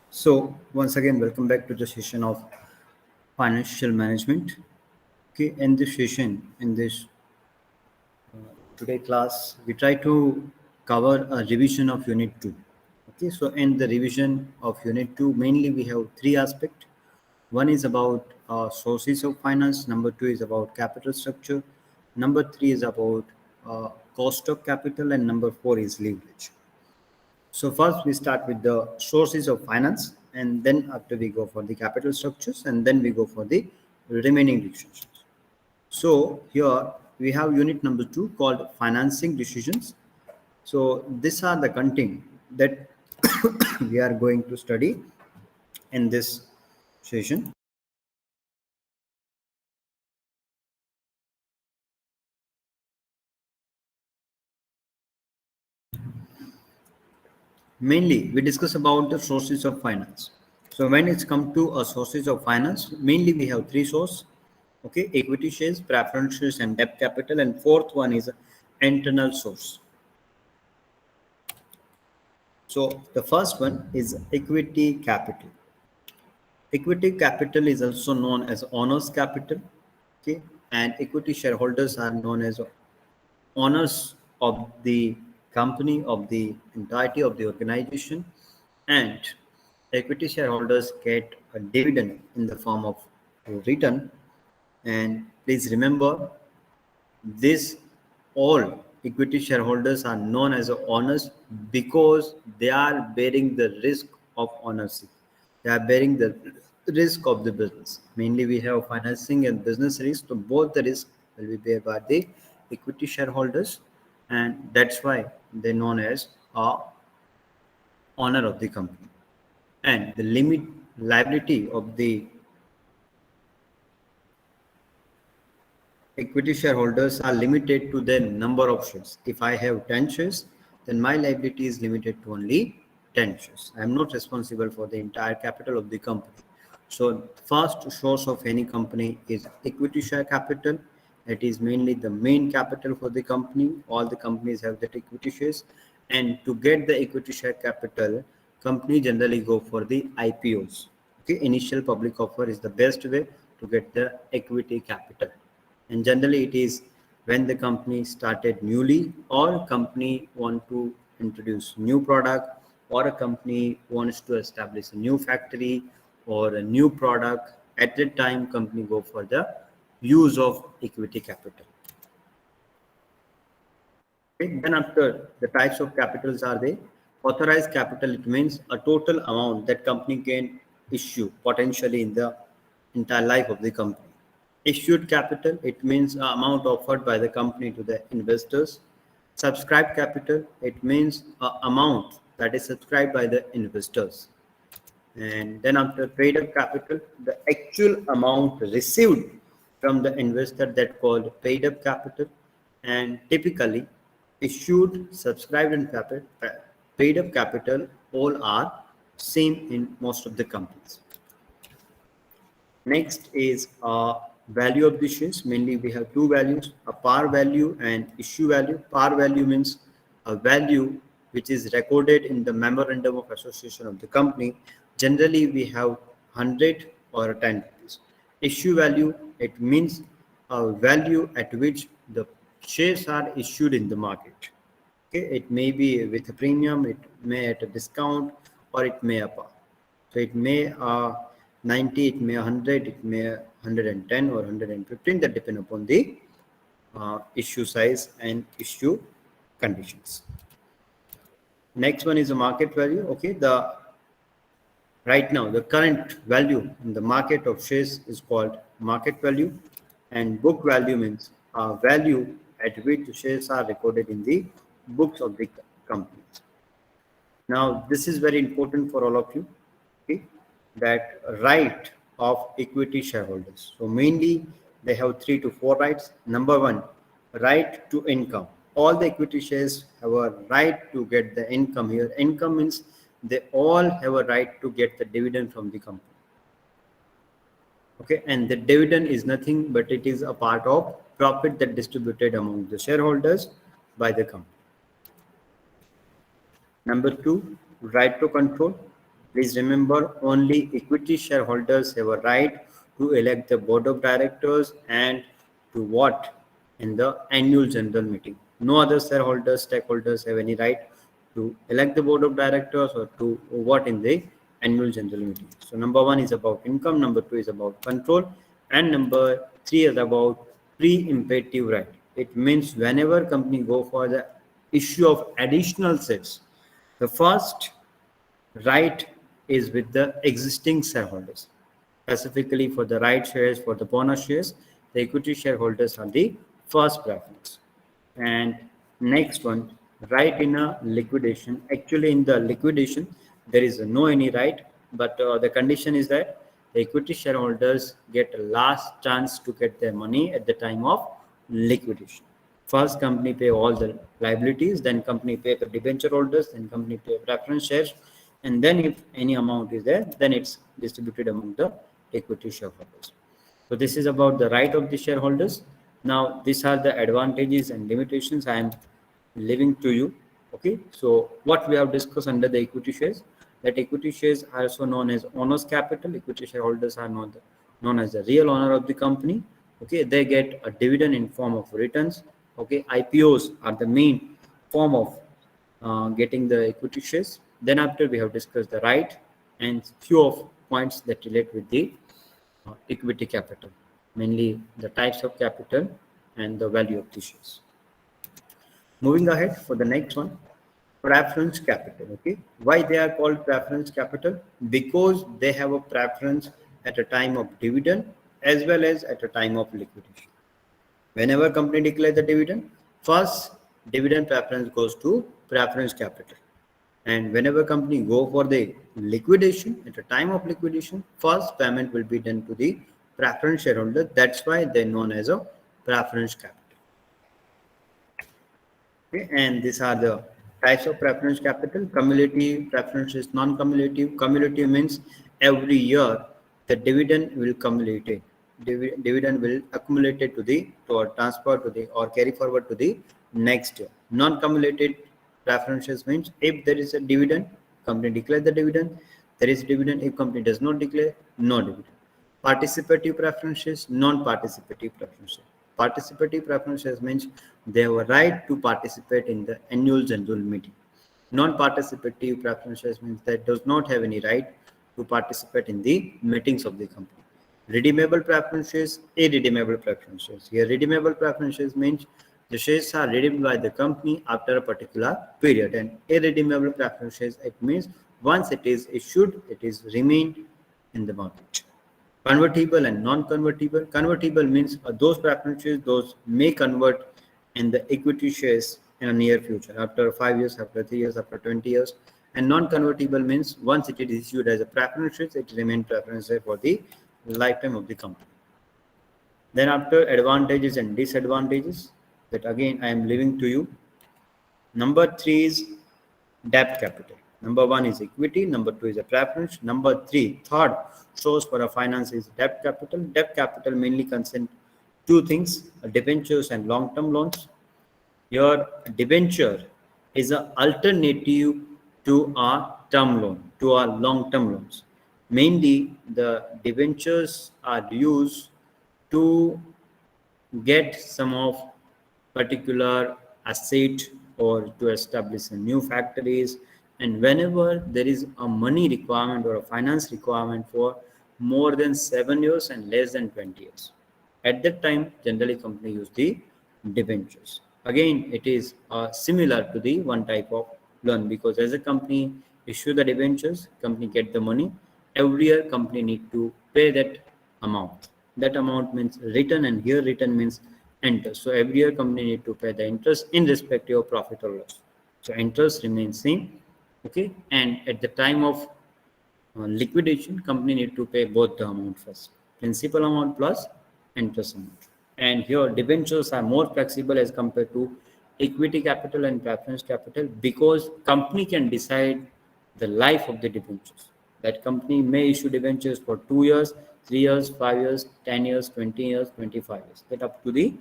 So once again, welcome back to the session of financial management. Okay, in this session, in this today class, we try to cover a revision of Unit 2. Okay, so in the revision of Unit 2, mainly we have three aspects. One is about sources of finance. Number two is about capital structure. Number three is about cost of capital, and number four is leverage. So first we start with the sources of finance, and then after we go for the capital structures, and then we go for the remaining decisions. So here we have unit number 2 called financing decisions. So these are the content that we are going to study in this session. Mainly we discuss about the sources of finance. So when it's come to a sources of finance, mainly we have three sources. Okay, equity shares, preference shares, and debt capital, and fourth one is internal source. So the first one is equity capital. Equity capital is also known as owners capital. Okay, and equity shareholders are known as owners of the company, of the entirety of the organization, and equity shareholders get a dividend in the form of return. And please remember, this all equity shareholders are known as owners because they are bearing the risk of ownership. They are bearing the risk of the business. Mainly, we have financing and business risk. So both the risk will be bear by the equity shareholders, and that's why they're known as a owner of the company. And the limit liability of the equity shareholders are limited to the number of shares. If I have 10 shares, then my liability is limited to only 10 shares. I am not responsible for the entire capital of the company. So first source of any company is equity share capital. It is mainly the main capital for the company. All the companies have that equity shares. And to get the equity share capital, company generally go for the IPOs. Okay, initial public offer is the best way to get the equity capital, and generally it is when the company started newly, or company want to introduce new product, or a company wants to establish a new factory or a new product. At that time, company go for the use of equity capital. Okay, then after, the types of capitals are they authorized capital. It means a total amount that company can issue potentially in the entire life of the company. Issued capital, it means amount offered by the company to the investors. Subscribed capital, it means amount that is subscribed by the investors. And then after paid up capital, the actual amount received from the investor, that called paid up capital. And typically issued, subscribed, and paid up capital all are same in most of the companies. Next is value of the shares. Mainly we have two values, a par value and issue value. Par value means a value which is recorded in the memorandum of association of the company. Generally we have 100 or 10 rupees. Issue value, it means a value at which the shares are issued in the market. Okay, it may be with a premium, it may at a discount, or it may a par. So it may 90, it may 100, it may 110 or 115. That depend upon the issue size and issue conditions. Next one is the market value. Okay, the right now the current value in the market of shares is called market value, and book value means value at which shares are recorded in the books of the company. Now, this is very important for all of you. Okay, that right of equity shareholders. So mainly they have 3 to 4 rights. Number one, right to income. All the equity shares have a right to get the income here. Income means they all have a right to get the dividend from the company. Okay, and the dividend is nothing but it is a part of profit that distributed among the shareholders by the company. Number two, right to control. Please remember, only equity shareholders have a right to elect the board of directors and to vote in the annual general meeting. No other shareholders, stakeholders have any right to elect the board of directors or to vote in the annual general meeting. So number one is about income, number two is about control, and number three is about pre-emptive right. It means whenever company go for the issue of additional shares, the first right is with the existing shareholders. Specifically for the right shares, for the bonus shares, the equity shareholders are the first preference. And next one, right in a liquidation. Actually, in the liquidation, there is no any right, but the condition is that the equity shareholders get a last chance to get their money at the time of liquidation. First, company pay all the liabilities, then company pay the debenture holders, then company pay preference shares, and then if any amount is there, then it's distributed among the equity shareholders. So this is about the right of the shareholders. Now, these are the advantages and limitations I am leaving to you. Okay, so what we have discussed under the equity shares, that equity shares are also known as owners capital. Equity shareholders are known as the real owner of the company. Okay, they get a dividend in form of returns. Okay, IPOs are the main form of getting the equity shares. Then after we have discussed the right and few of points that relate with the equity capital, mainly the types of capital and the value of the shares. Moving ahead for the next one, preference capital. Okay, why they are called preference capital? Because they have a preference at a time of dividend as well as at a time of liquidation. Whenever company declares the dividend, first dividend preference goes to preference capital. And whenever company go for the liquidation, at the time of liquidation, first payment will be done to the preference shareholder. That's why they're known as a preference capital. Okay, and these are the types of preference capital. Cumulative preference is non-cumulative. Cumulative means every year the dividend will accumulate. Dividend will accumulate to the or transfer to the or carry forward to the next year. Non-cumulated preferences means if there is a dividend, company declares the dividend. There is dividend. If company does not declare, no dividend. Participative preferences, non-participative preferences. Participative preferences means they have a right to participate in the annual general meeting. Non-participative preferences means that does not have any right to participate in the meetings of the company. Redeemable preferences, irredeemable preferences. Here, redeemable preferences means the shares are redeemed by the company after a particular period, and irredeemable preferences, it means once it is issued, it is remained in the market. Convertible and non-convertible. Convertible means those preferences, those may convert in the equity shares in a near future, after 5 years, after 3 years, after 20 years. And non-convertible means once it is issued as a preference shares, it remains preference share for the lifetime of the company. Then after advantages and disadvantages, that again I am leaving to you. Number 3 is debt capital. Number 1 is equity. Number 2 is a preference. Number 3, third source for a finance is debt capital. Debt capital mainly consists two things: debentures and long-term loans. Your debenture is an alternative to a term loan, to our long-term loans. Mainly, the debentures are used to get some of particular asset or to establish a new factories, and whenever there is a money requirement or a finance requirement for more than 7 years and less than 20 years, at that time generally company use the debentures. Again, it is similar to the one type of loan, because as a company issue the debentures, company get the money, every year company need to pay that amount. That amount means return, and here return means interest. So every year company need to pay the interest in respect of profit or loss. So interest remains same. Okay, and at the time of liquidation, company need to pay both the amount first, principal amount plus interest amount. And here debentures are more flexible as compared to equity capital and preference capital, because company can decide the life of the debentures. That company may issue debentures for 2 years, 3 years, 5 years, 10 years, 20 years, 25 years. That up to the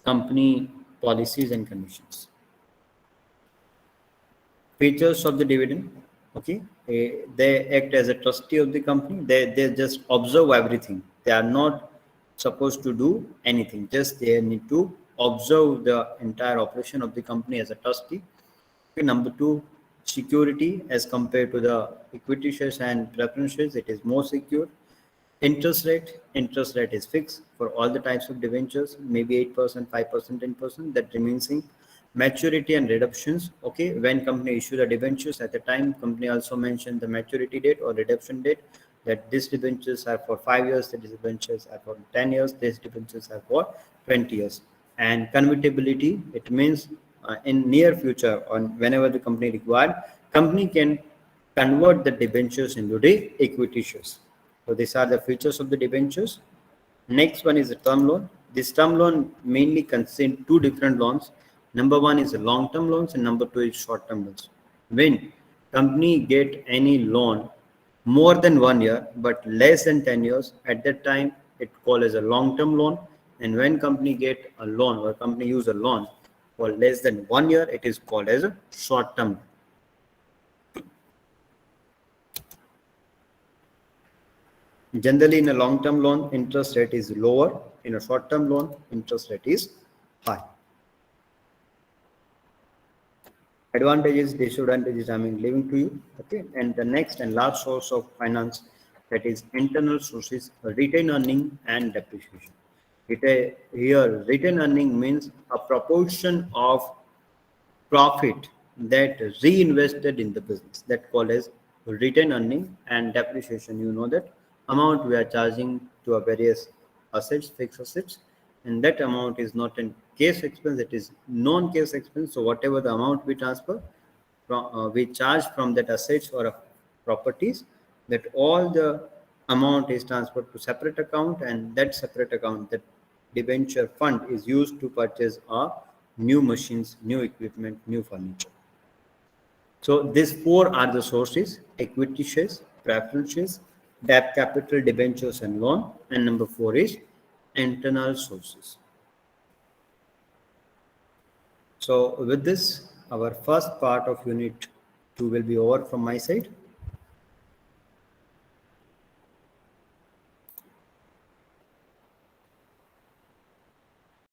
company policies and conditions. Features of the dividend. Okay, they act as a trustee of the company. They just observe everything. They are not supposed to do anything. Just they need to observe the entire operation of the company as a trustee. Okay, number two, security as compared to the equity shares and preference shares, it is more secure. Interest rate is fixed for all the types of debentures, maybe 8%, 5%, 10%, that remains same. Maturity and redemptions, okay, when company issue the debentures, at the time company also mentioned the maturity date or redemption date, that these debentures are for 5 years, these debentures are for 10 years, these debentures are for 20 years. And convertibility, it means in near future on whenever the company required, company can convert the debentures into the equity shares. So these are the features of the debentures. Next one is a term loan. This term loan mainly consists two different loans. Number one is a long-term loans and number two is short-term loans. When company get any loan more than 1 year but less than 10 years, at that time it called as a long-term loan. And when company get a loan or company use a loan for less than 1 year, it is called as a short-term. Generally, in a long-term loan, interest rate is lower. In a short-term loan, interest rate is high. Advantages, disadvantages, I'm leaving to you. Okay. And the next and last source of finance, that is internal sources, retained earning and depreciation. Here, retained earning means a proportion of profit that reinvested in the business, that called as return earning. And depreciation, you know, that amount we are charging to a various assets, fixed assets, and that amount is not in case expense, it is non-case expense. So whatever the amount we transfer from, we charge from that assets or properties, that all the amount is transferred to separate account, and that separate account, that debenture fund, is used to purchase new machines, new equipment, new furniture. So these four are the sources: equity shares, preference shares, debt capital, debentures and loan, and number four is internal sources. So with this, our first part of unit 2 will be over from my side.